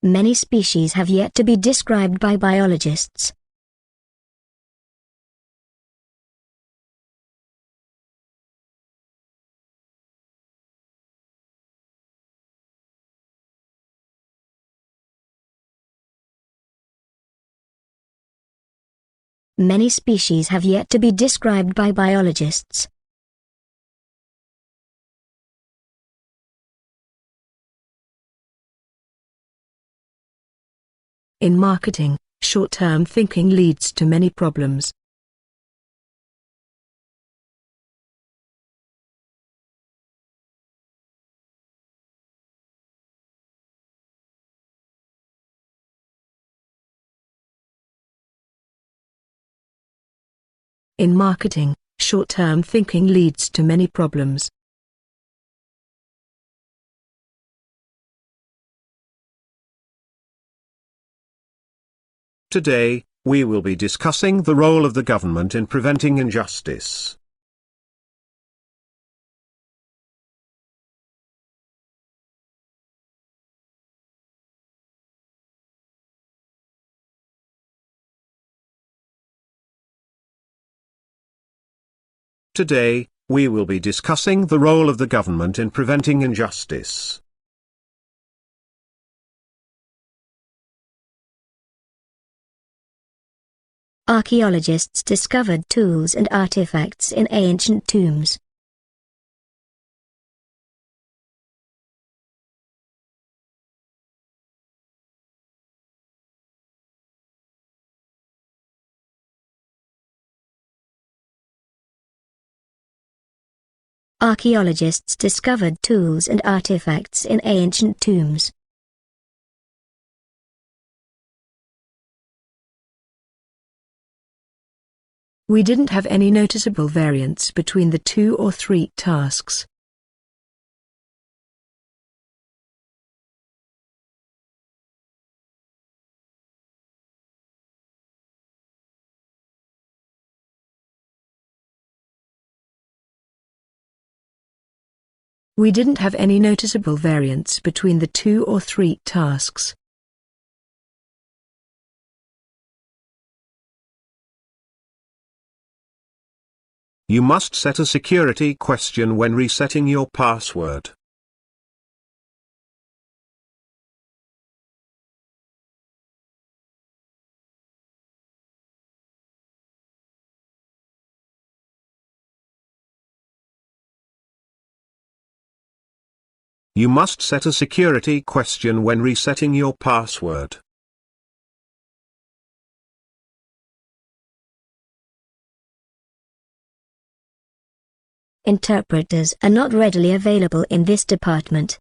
Many species have yet to be described by biologists. Many species have yet to be described by biologists. In marketing, short-term thinking leads to many problems. In marketing, short-term thinking leads to many problems. Today, we will be discussing the role of the government in preventing injustice. Today, we will be discussing the role of the government in preventing injustice. Archaeologists discovered tools and artifacts in ancient tombs. Archaeologists discovered tools and artifacts in ancient tombs. We didn't have any noticeable variance between the 2 or 3 tasks. We didn't have any noticeable variance between the 2 or 3 tasks. You must set a security question when resetting your password. You must set a security question when resetting your password. Interpreters are not readily available in this department.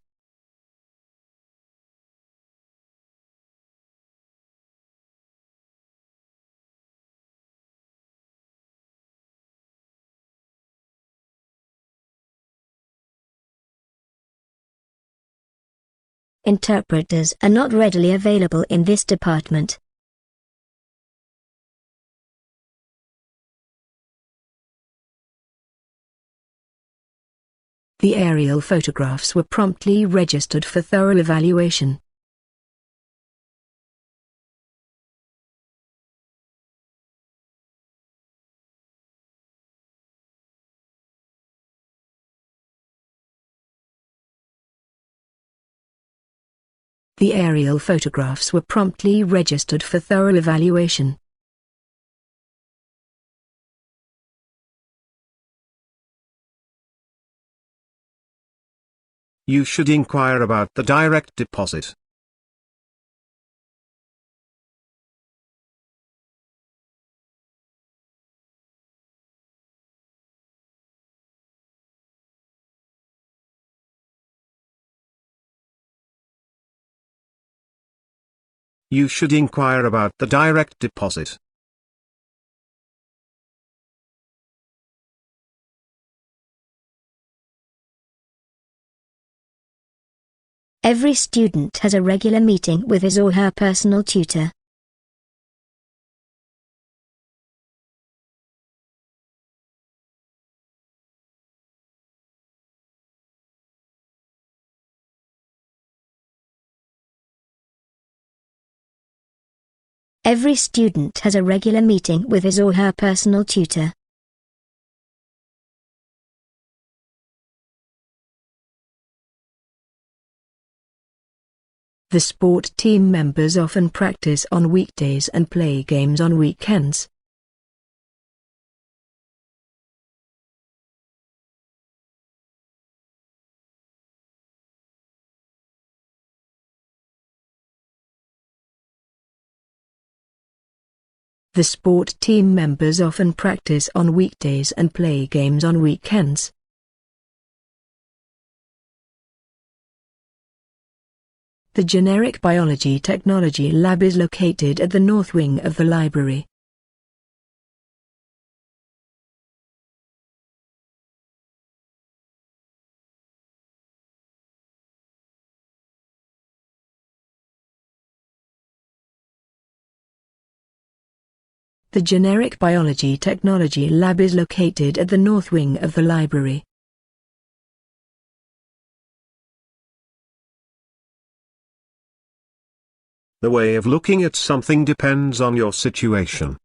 Interpreters are not readily available in this department. The aerial photographs were promptly registered for thorough evaluation. The aerial photographs were promptly registered for thorough evaluation. You should inquire about the direct deposit. You should inquire about the direct deposit. Every student has a regular meeting with his or her personal tutor. Every student has a regular meeting with his or her personal tutor. The sport team members often practice on weekdays and play games on weekends. The sport team members often practice on weekdays and play games on weekends. The generic biology technology lab is located at the north wing of the library. The generic biology technology lab is located at the north wing of the library. The way of looking at something depends on your situation.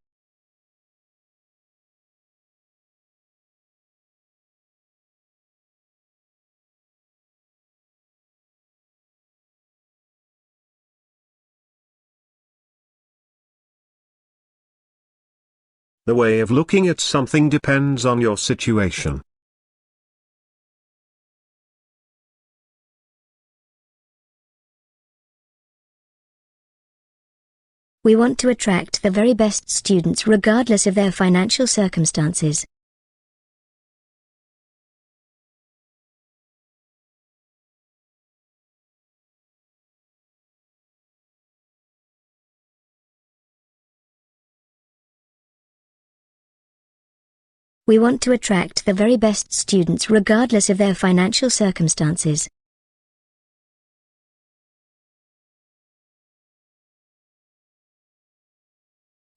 The way of looking at something depends on your situation. We want to attract the very best students regardless of their financial circumstances. We want to attract the very best students regardless of their financial circumstances.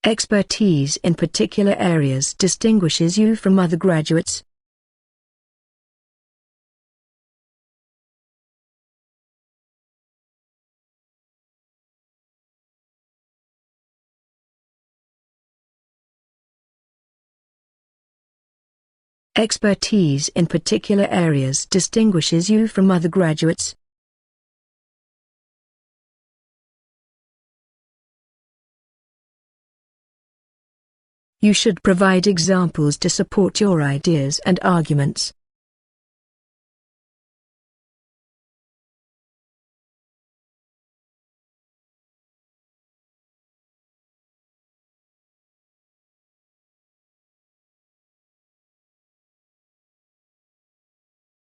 Expertise in particular areas distinguishes you from other graduates. Expertise in particular areas distinguishes you from other graduates. You should provide examples to support your ideas and arguments.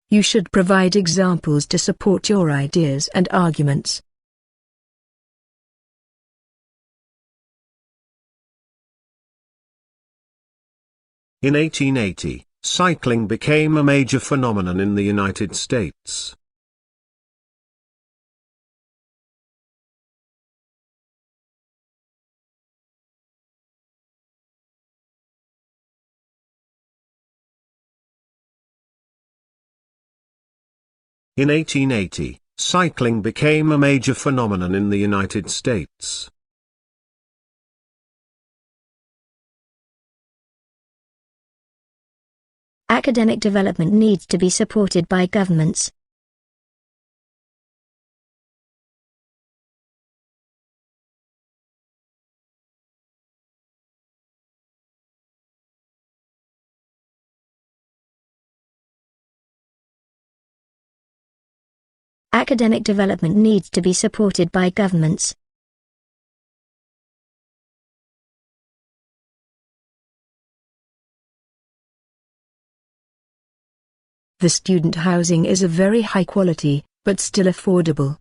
You should provide examples to support your ideas and arguments. In 1880, cycling became a major phenomenon in the United States. In 1880, cycling became a major phenomenon in the United States. Academic development needs to be supported by governments. Academic development needs to be supported by governments. The student housing is of very high quality, but still affordable.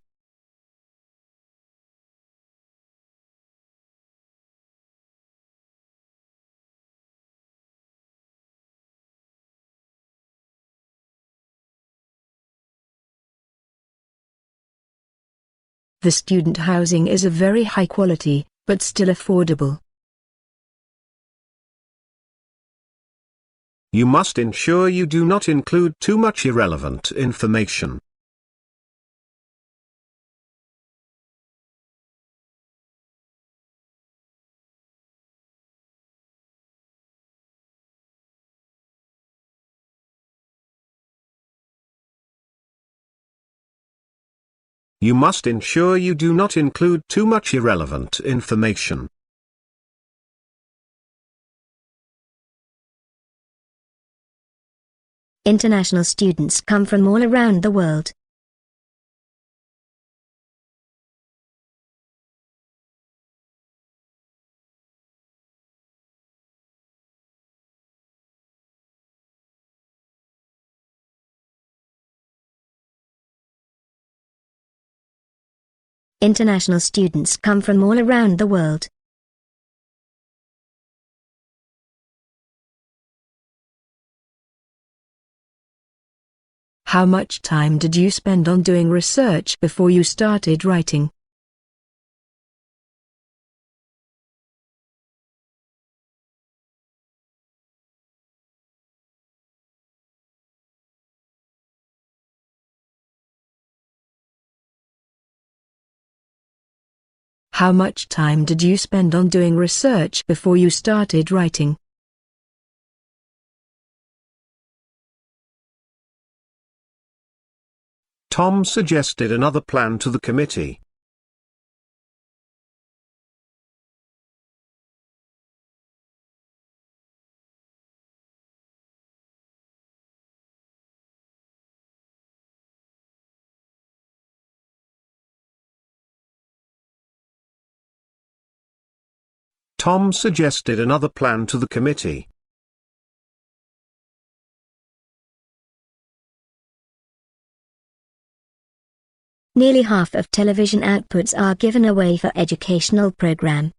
The student housing is of very high quality, but still affordable. You must ensure you do not include too much irrelevant information. You must ensure you do not include too much irrelevant information. International students come from all around the world. International students come from all around the world. How much time did you spend on doing research before you started writing? How much time did you spend on doing research before you started writing? Tom suggested another plan to the committee. Tom suggested another plan to the committee. Nearly half of television outputs are given away for educational program.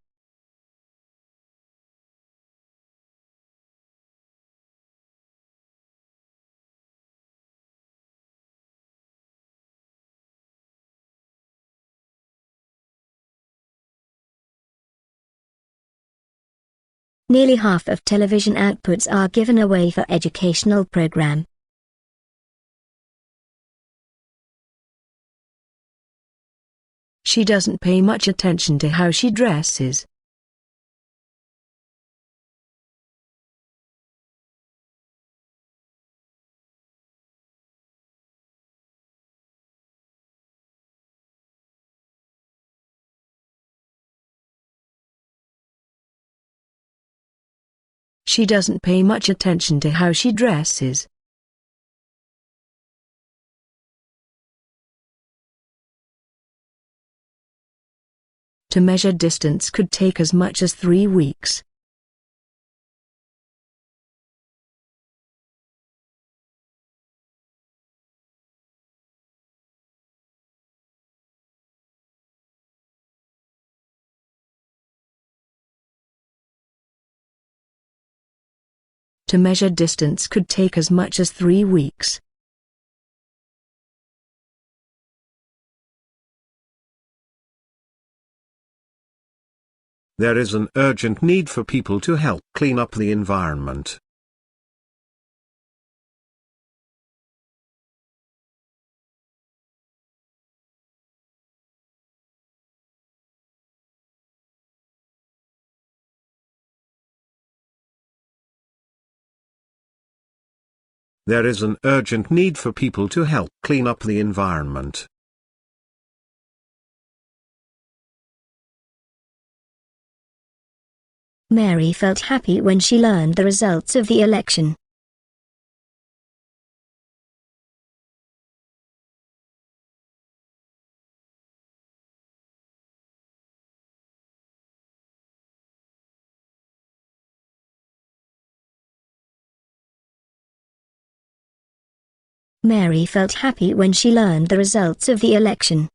Nearly half of television outputs are given away for educational program. She doesn't pay much attention to how she dresses. She doesn't pay much attention to how she dresses. To measure distance could take as much as 3 weeks. To measure distance could take as much as 3 weeks. There is an urgent need for people to help clean up the environment. There is an urgent need for people to help clean up the environment. Mary felt happy when she learned the results of the election. Mary felt happy when she learned the results of the election.